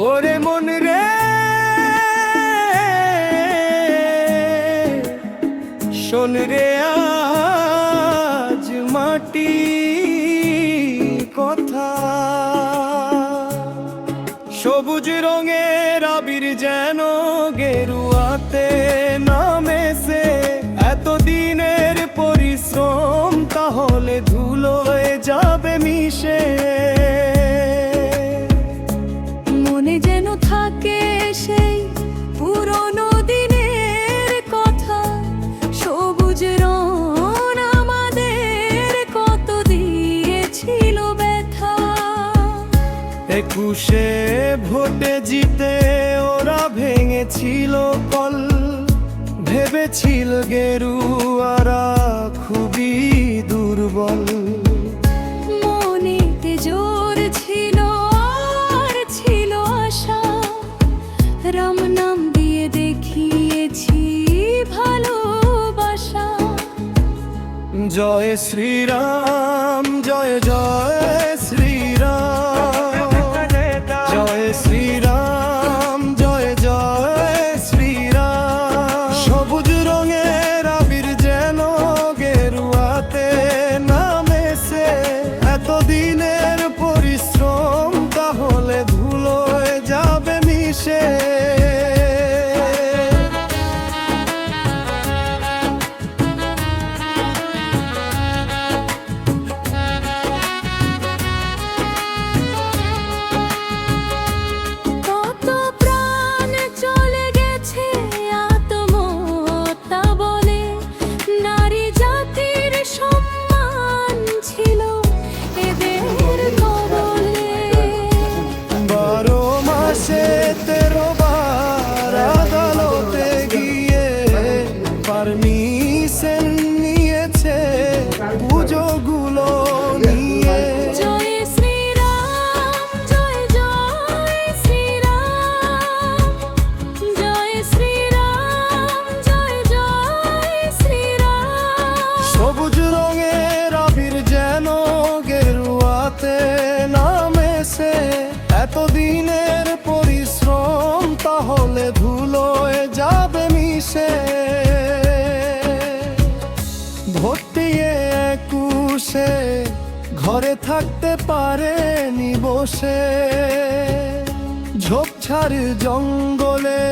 ওরে মন রে শোন রে আজ মাটি কথা, সবুজ রঙের আবির যেন গেরুয়াতে নামেছে। এতদিনের পরিশ্রম তাহলে ধুলোয় যাবে মিশে। মনে যেন থাকে সেই পুরনো দিনের কথা, সবুজ রং আমাদের কত দিয়েছিল ব্যথা। 21-এ ভোটে জিতে ওরা ভেঙেছিল কল, ভেবেছিল গেরুয়ারা খুবই দুর্বল। মনেতে জোর ছিল আর ছিল আশা, রাম নাম দিয়ে দেখিয়েছি ভালোবাসা। জয় শ্রীরাম জয় জয় শ্রীরাম, জয় শ্রীরাম জয় জয় শ্রীরাম। সবুজ রঙের আবির যেন গেরুয়াতে নামেছে। এতদিনের পরিশ্রম তাহলে ধুলোয় যাবে মিশে। পারমিশন নিয়েছে পুজোগুলো নিয়ে। জয় শ্রীরাম জয় জয় শ্রীরাম, জয় শ্রীরাম জয় জয় শ্রীরাম। সবুজ রঙের আবির যেন গেরুয়াতে নামেছে। এতদিনের পরিশ্রম তাহলে ধুলোয় যাবে মিশে। ভর্তিয়ে 21-এ ঘরে থাকতে পারেনি বসে, ঝোপঝাড় জঙ্গলে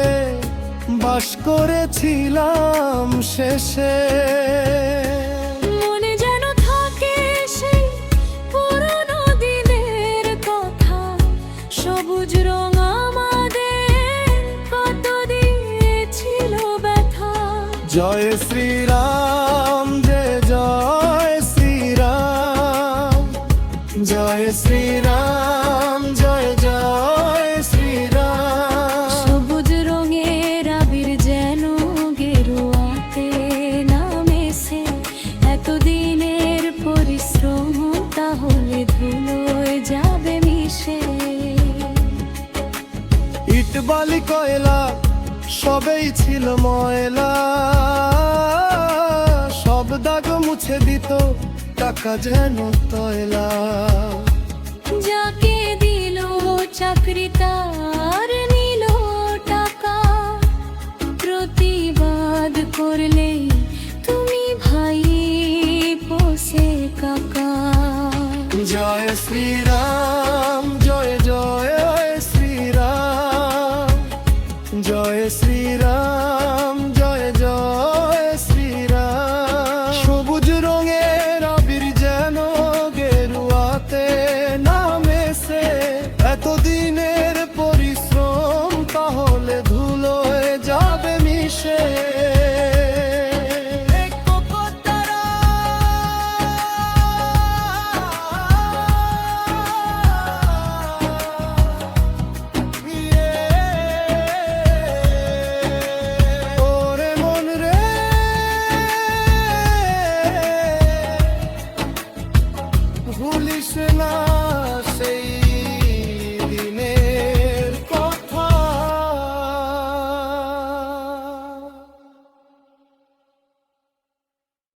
বাস করেছিলাম শেষে। মনে যেন থাকে সেই পুরনো দিনের কথা, সবুজ রং আমাদের কত দিয়েছিল ব্যথা। জয় শ্রীরাম জয় জয় শ্রীরাম, জয় শ্রীরাম জয় জয় শ্রীরাম। সবুজ রঙের আবির যেন গেরুয়াতে নামেছে। এতদিনের পরিশ্রম তাহলে ধুলোয় যাবে মিশে। ইট বালি কয়লা সবেই ছিল ময়লা, সব দাগ মুছে দিত টাকা যেন তয়লা। যাকে দিল চাকরি তার নিল টাকা, প্রতিবাদ করলে তুমি ভাই পোষে কাকা। জয় শ্রীরাম জয় জয় শ্রীরাম, জয় শ্রীরাম জয় জয় শ্রীরাম। সবুজ রঙের আবির যেন গেরুয়াতে নামেছে। এতদিনের পরিশ্রম তাহলে ধুলোয় যাবে মিশে। দিনে